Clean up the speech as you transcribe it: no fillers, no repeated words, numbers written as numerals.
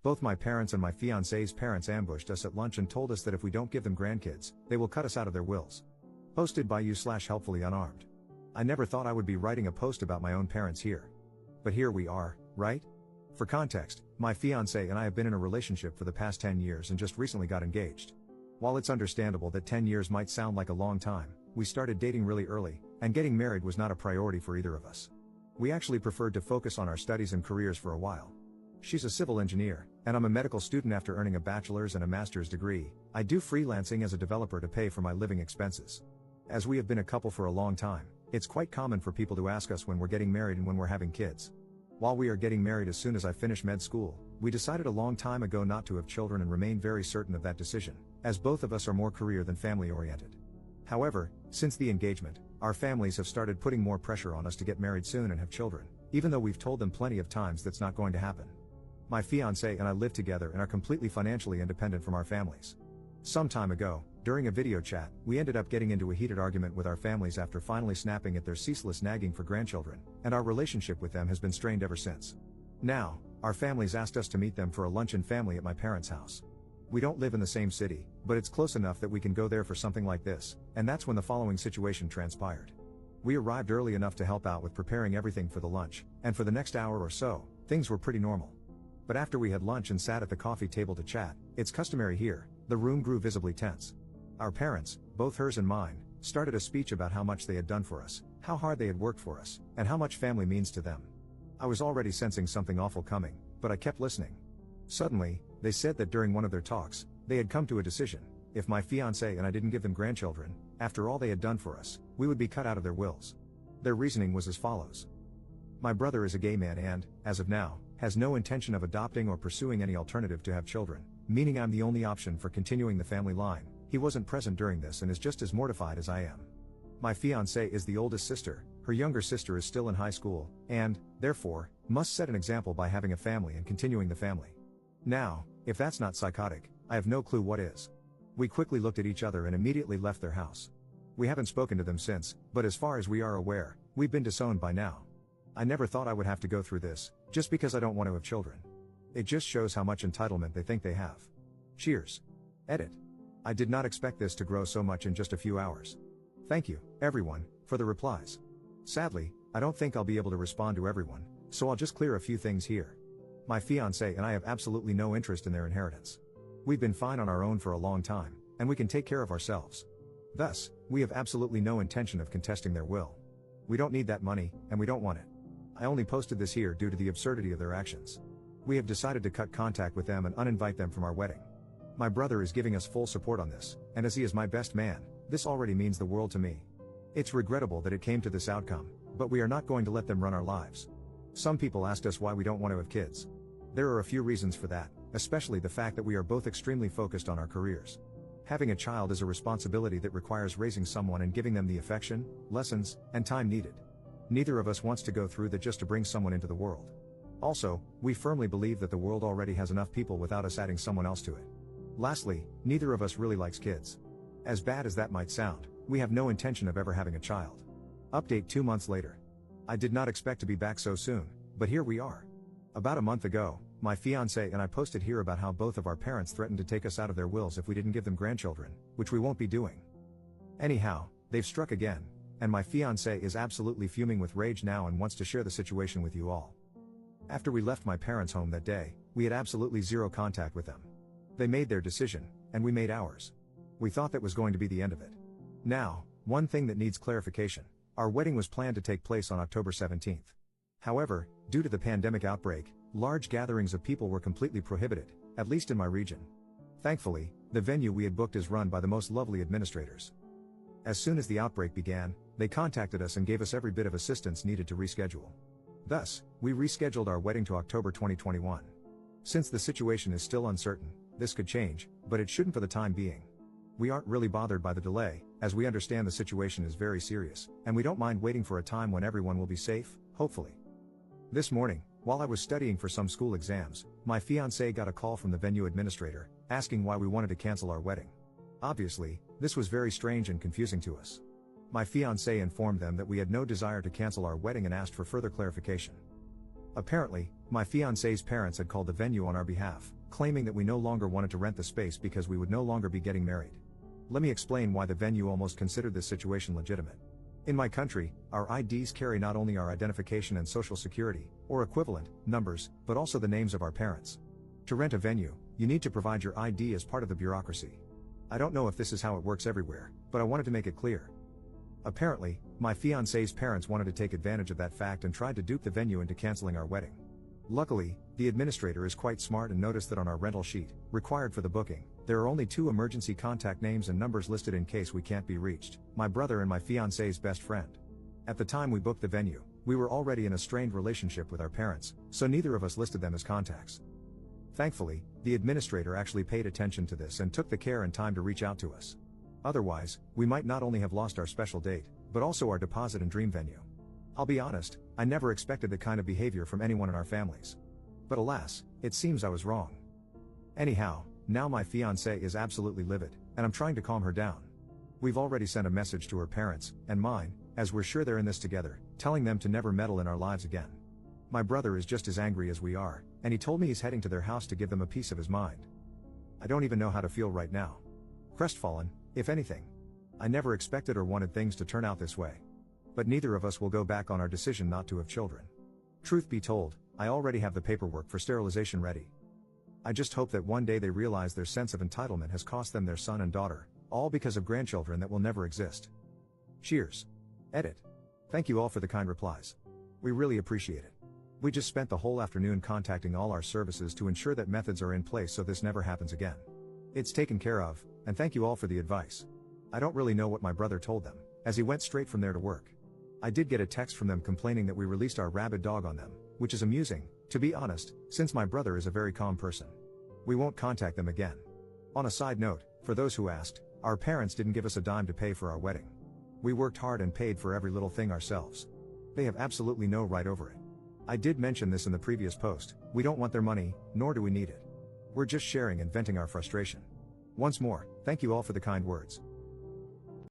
Both my parents and my fiancée's parents ambushed us at lunch and told us that if we don't give them grandkids, they will cut us out of their wills. Posted by you/helpfully unarmed. I never thought I would be writing a post about my own parents here. But here we are, right? For context, my fiancée and I have been in a relationship for the past 10 years and just recently got engaged. While it's understandable that 10 years might sound like a long time, we started dating really early, and getting married was not a priority for either of us. We actually preferred to focus on our studies and careers for a while. She's a civil engineer, and I'm a medical student. After earning a bachelor's and a master's degree, I do freelancing as a developer to pay for my living expenses. As we have been a couple for a long time, it's quite common for people to ask us when we're getting married and when we're having kids. While we are getting married as soon as I finish med school, we decided a long time ago not to have children and remain very certain of that decision, as both of us are more career than family oriented. However, since the engagement, our families have started putting more pressure on us to get married soon and have children, even though we've told them plenty of times that's not going to happen. My fiancée and I live together and are completely financially independent from our families. Some time ago, during a video chat, we ended up getting into a heated argument with our families after finally snapping at their ceaseless nagging for grandchildren, and our relationship with them has been strained ever since. Now, our families asked us to meet them for a luncheon family at my parents' house. We don't live in the same city, but it's close enough that we can go there for something like this, and that's when the following situation transpired. We arrived early enough to help out with preparing everything for the lunch, and for the next hour or so, things were pretty normal. But after we had lunch and sat at the coffee table to chat, it's customary here, the room grew visibly tense. Our parents, both hers and mine, started a speech about how much they had done for us, how hard they had worked for us, and how much family means to them. I was already sensing something awful coming, but I kept listening. Suddenly, they said that during one of their talks, they had come to a decision: if my fiancé and I didn't give them grandchildren, after all they had done for us, we would be cut out of their wills. Their reasoning was as follows. My brother is a gay man and, as of now, has no intention of adopting or pursuing any alternative to have children, meaning I'm the only option for continuing the family line. He wasn't present during this and is just as mortified as I am. My fiancée is the oldest sister, her younger sister is still in high school, and, therefore, must set an example by having a family and continuing the family. Now, if that's not psychotic, I have no clue what is. We quickly looked at each other and immediately left their house. We haven't spoken to them since, but as far as we are aware, we've been disowned by now. I never thought I would have to go through this, just because I don't want to have children. It just shows how much entitlement they think they have. Cheers. Edit. I did not expect this to grow so much in just a few hours. Thank you, everyone, for the replies. Sadly, I don't think I'll be able to respond to everyone, so I'll just clear a few things here. My fiancé and I have absolutely no interest in their inheritance. We've been fine on our own for a long time, and we can take care of ourselves. Thus, we have absolutely no intention of contesting their will. We don't need that money, and we don't want it. I only posted this here due to the absurdity of their actions. We have decided to cut contact with them and uninvite them from our wedding. My brother is giving us full support on this, and as he is my best man, this already means the world to me. It's regrettable that it came to this outcome, but we are not going to let them run our lives. Some people asked us why we don't want to have kids. There are a few reasons for that, especially the fact that we are both extremely focused on our careers. Having a child is a responsibility that requires raising someone and giving them the affection, lessons, and time needed. Neither of us wants to go through that just to bring someone into the world. Also, we firmly believe that the world already has enough people without us adding someone else to it. Lastly, neither of us really likes kids. As bad as that might sound, we have no intention of ever having a child. Update 2 months later. I did not expect to be back so soon, but here we are. About a month ago, my fiancé and I posted here about how both of our parents threatened to take us out of their wills if we didn't give them grandchildren, which we won't be doing. Anyhow, they've struck again, and my fiancé is absolutely fuming with rage now and wants to share the situation with you all. After we left my parents' home that day, we had absolutely zero contact with them. They made their decision, and we made ours. We thought that was going to be the end of it. Now, one thing that needs clarification: our wedding was planned to take place on October 17th. However, due to the pandemic outbreak, large gatherings of people were completely prohibited, at least in my region. Thankfully, the venue we had booked is run by the most lovely administrators. As soon as the outbreak began, they contacted us and gave us every bit of assistance needed to reschedule. Thus, we rescheduled our wedding to October 2021. Since the situation is still uncertain, this could change, but it shouldn't for the time being. We aren't really bothered by the delay, as we understand the situation is very serious, and we don't mind waiting for a time when everyone will be safe, hopefully. This morning, while I was studying for some school exams, my fiancé got a call from the venue administrator, asking why we wanted to cancel our wedding. Obviously, this was very strange and confusing to us. My fiancé informed them that we had no desire to cancel our wedding and asked for further clarification. Apparently, my fiancée's parents had called the venue on our behalf, claiming that we no longer wanted to rent the space because we would no longer be getting married. Let me explain why the venue almost considered this situation legitimate. In my country, our IDs carry not only our identification and social security, or equivalent, numbers, but also the names of our parents. To rent a venue, you need to provide your ID as part of the bureaucracy. I don't know if this is how it works everywhere, but I wanted to make it clear. Apparently, my fiancée's parents wanted to take advantage of that fact and tried to dupe the venue into canceling our wedding. Luckily, the administrator is quite smart and noticed that on our rental sheet, required for the booking, there are only 2 emergency contact names and numbers listed in case we can't be reached: my brother and my fiancée's best friend. At the time we booked the venue, we were already in a strained relationship with our parents, so neither of us listed them as contacts. Thankfully, the administrator actually paid attention to this and took the care and time to reach out to us. Otherwise, we might not only have lost our special date, but also our deposit and dream venue. I'll be honest, I never expected the kind of behavior from anyone in our families. But alas, it seems I was wrong. Anyhow, now my fiancée is absolutely livid, and I'm trying to calm her down. We've already sent a message to her parents, and mine, as we're sure they're in this together, telling them to never meddle in our lives again. My brother is just as angry as we are, and he told me he's heading to their house to give them a piece of his mind. I don't even know how to feel right now. Crestfallen, if anything. I never expected or wanted things to turn out this way. But neither of us will go back on our decision not to have children. Truth be told, I already have the paperwork for sterilization ready. I just hope that one day they realize their sense of entitlement has cost them their son and daughter, all because of grandchildren that will never exist. Cheers. Edit. Thank you all for the kind replies. We really appreciate it. We just spent the whole afternoon contacting all our services to ensure that methods are in place so this never happens again. It's taken care of, and thank you all for the advice. I don't really know what my brother told them, as he went straight from there to work. I did get a text from them complaining that we released our rabid dog on them, which is amusing, to be honest, since my brother is a very calm person. We won't contact them again. On a side note, for those who asked, our parents didn't give us a dime to pay for our wedding. We worked hard and paid for every little thing ourselves. They have absolutely no right over it. I did mention this in the previous post, we don't want their money, nor do we need it. We're just sharing and venting our frustration. Once more, thank you all for the kind words.